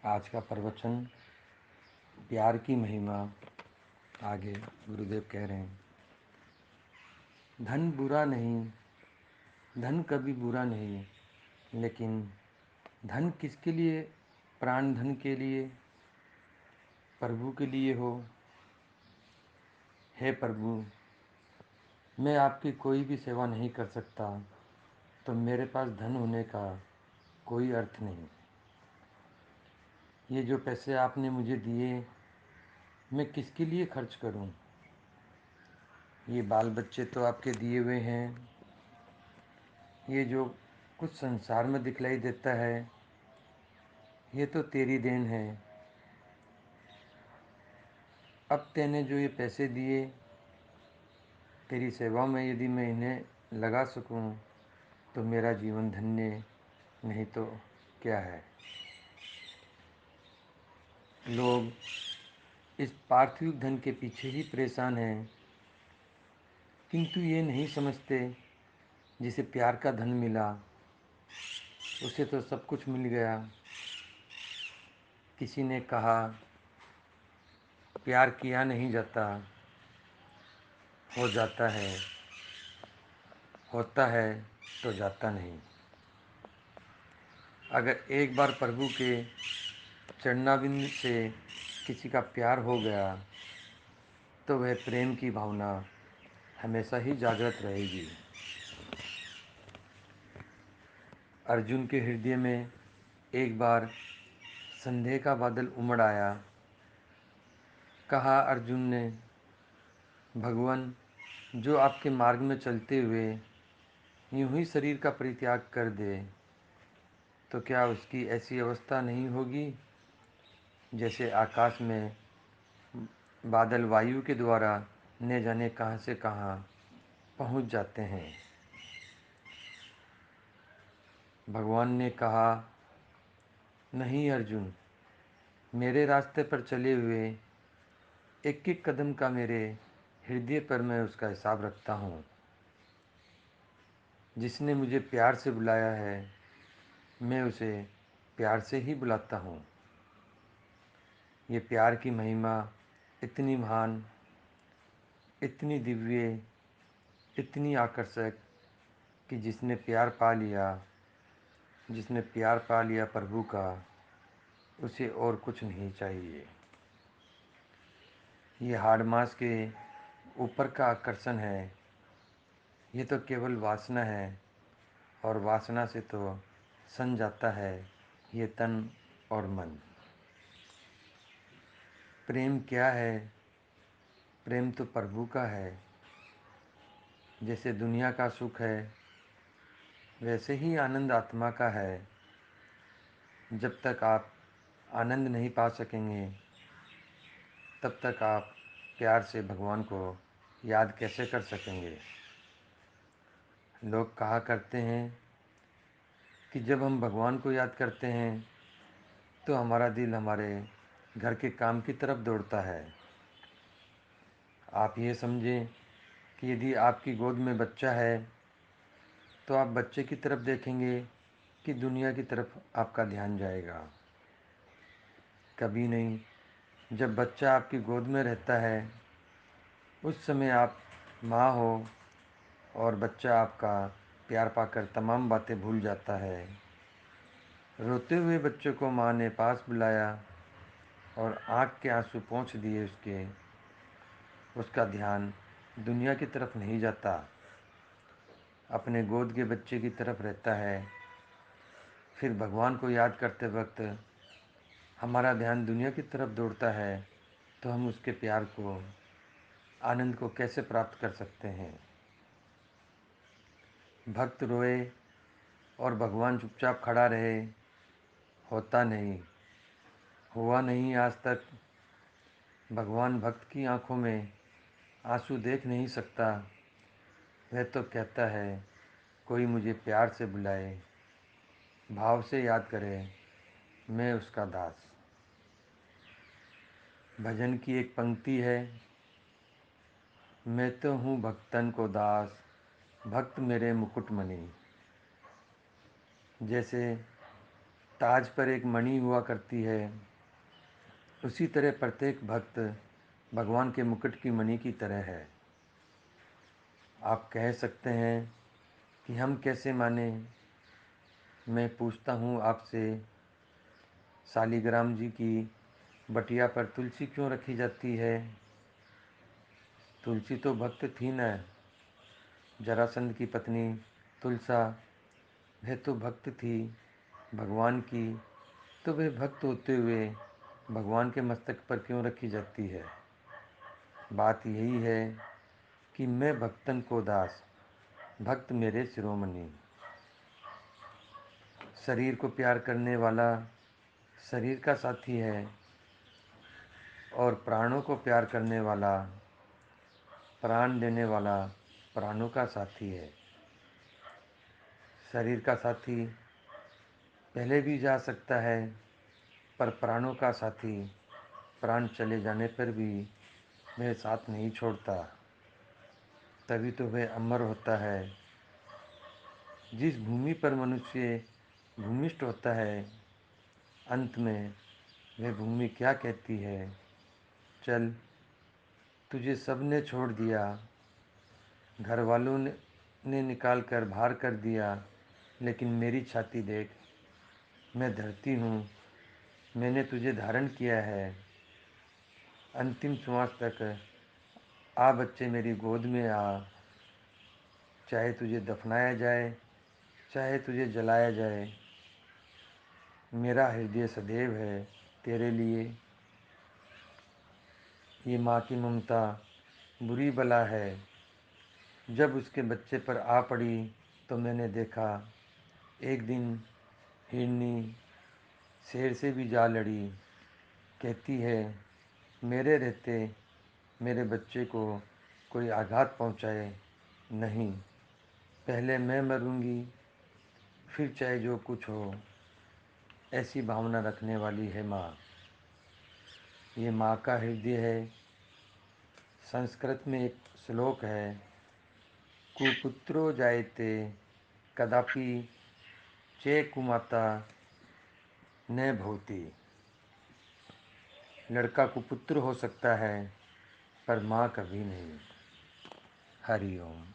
आज का प्रवचन प्यार की महिमा। आगे गुरुदेव कह रहे हैं, धन बुरा नहीं, धन कभी बुरा नहीं, लेकिन धन किसके लिए? प्राण धन के लिए, प्रभु के लिए हो। हे प्रभु, मैं आपकी कोई भी सेवा नहीं कर सकता, तो मेरे पास धन होने का कोई अर्थ नहीं। ये जो पैसे आपने मुझे दिए, मैं किसके लिए खर्च करूं? ये बाल बच्चे तो आपके दिए हुए हैं। ये जो कुछ संसार में दिखलाई देता है, ये तो तेरी देन है। अब तैने जो ये पैसे दिए, तेरी सेवा में यदि मैं इन्हें लगा सकूं, तो मेरा जीवन धन्य, नहीं तो क्या है। लोग इस पार्थिव धन के पीछे ही परेशान हैं, किंतु ये नहीं समझते जिसे प्यार का धन मिला, उसे तो सब कुछ मिल गया। किसी ने कहा, प्यार किया नहीं जाता, हो जाता है, होता है तो जाता नहीं। अगर एक बार प्रभु के चरणारविंद से किसी का प्यार हो गया, तो वह प्रेम की भावना हमेशा ही जागृत रहेगी। अर्जुन के हृदय में एक बार संदेह का बादल उमड़ आया। कहा अर्जुन ने, भगवान, जो आपके मार्ग में चलते हुए यूं ही शरीर का परित्याग कर दे, तो क्या उसकी ऐसी अवस्था नहीं होगी जैसे आकाश में बादल वायु के द्वारा न जाने कहाँ से कहाँ पहुँच जाते हैं। भगवान ने कहा, नहीं अर्जुन, मेरे रास्ते पर चले हुए एक एक कदम का मेरे हृदय पर मैं उसका हिसाब रखता हूँ। जिसने मुझे प्यार से बुलाया है, मैं उसे प्यार से ही बुलाता हूँ। ये प्यार की महिमा इतनी महान, इतनी दिव्य, इतनी आकर्षक कि जिसने प्यार पा लिया प्रभु का, उसे और कुछ नहीं चाहिए। ये हाड़ मांस के ऊपर का आकर्षण है, ये तो केवल वासना है, और वासना से तो सन जाता है ये तन और मन। प्रेम क्या है? प्रेम तो प्रभु का है। जैसे दुनिया का सुख है, वैसे ही आनंद आत्मा का है। जब तक आप आनंद नहीं पा सकेंगे, तब तक आप प्यार से भगवान को याद कैसे कर सकेंगे। लोग कहा करते हैं कि जब हम भगवान को याद करते हैं, तो हमारा दिल हमारे घर के काम की तरफ दौड़ता है। आप ये समझें कि यदि आपकी गोद में बच्चा है, तो आप बच्चे की तरफ देखेंगे कि दुनिया की तरफ आपका ध्यान जाएगा। कभी नहीं। जब बच्चा आपकी गोद में रहता है, उस समय आप माँ हो, और बच्चा आपका प्यार पाकर तमाम बातें भूल जाता है। रोते हुए बच्चे को माँ ने पास बुलाया और आँख के आंसू पोंछ दिए उसका ध्यान दुनिया की तरफ नहीं जाता, अपने गोद के बच्चे की तरफ रहता है। फिर भगवान को याद करते वक्त हमारा ध्यान दुनिया की तरफ दौड़ता है, तो हम उसके प्यार को, आनंद को कैसे प्राप्त कर सकते हैं। भक्त रोए और भगवान चुपचाप खड़ा रहे, होता नहीं, हुआ नहीं आज तक। भगवान भक्त की आंखों में आंसू देख नहीं सकता। वह तो कहता है, कोई मुझे प्यार से बुलाए, भाव से याद करे, मैं उसका दास। भजन की एक पंक्ति है, मैं तो हूँ भक्तन को दास, भक्त मेरे मुकुटमणि। जैसे ताज पर एक मणि हुआ करती है, उसी तरह प्रत्येक भक्त भगवान के मुकुट की मणि की तरह है। आप कह सकते हैं कि हम कैसे माने। मैं पूछता हूँ आपसे, शालिग्राम जी की बटिया पर तुलसी क्यों रखी जाती है? तुलसी तो भक्त थी न। जरासंध की पत्नी तुलसा, वह तो भक्त थी भगवान की, तो वह भक्त होते हुए भगवान के मस्तक पर क्यों रखी जाती है? बात यही है कि मैं भक्तन को दास, भक्त मेरे शिरोमणि। शरीर को प्यार करने वाला शरीर का साथी है, और प्राणों को प्यार करने वाला, प्राण देने वाला प्राणों का साथी है। शरीर का साथी पहले भी जा सकता है, पर प्राणों का साथी प्राण चले जाने पर भी वह साथ नहीं छोड़ता। तभी तो वह अमर होता है। जिस भूमि पर मनुष्य भूमिष्ठ होता है, अंत में वह भूमि क्या कहती है? चल, तुझे सबने छोड़ दिया, घर वालों ने निकाल कर बाहर कर दिया, लेकिन मेरी छाती देख, मैं धरती हूँ, मैंने तुझे धारण किया है। अंतिम श्वास तक आ बच्चे मेरी गोद में आ, चाहे तुझे दफनाया जाए, चाहे तुझे जलाया जाए, मेरा हृदय सदैव है तेरे लिए। ये माँ की ममता बुरी बला है। जब उसके बच्चे पर आ पड़ी तो मैंने देखा, एक दिन हिरनी शेर से भी जा लड़ी। कहती है, मेरे रहते मेरे बच्चे को कोई आघात पहुँचाए नहीं, पहले मैं मरूंगी, फिर चाहे जो कुछ हो। ऐसी भावना रखने वाली है माँ। ये माँ का हृदय है। संस्कृत में एक श्लोक है, कुपुत्रो जायते कदापि चे कुमाता न भवति। लड़का कुपुत्र हो सकता है, पर माँ कभी नहीं। हरि ओम।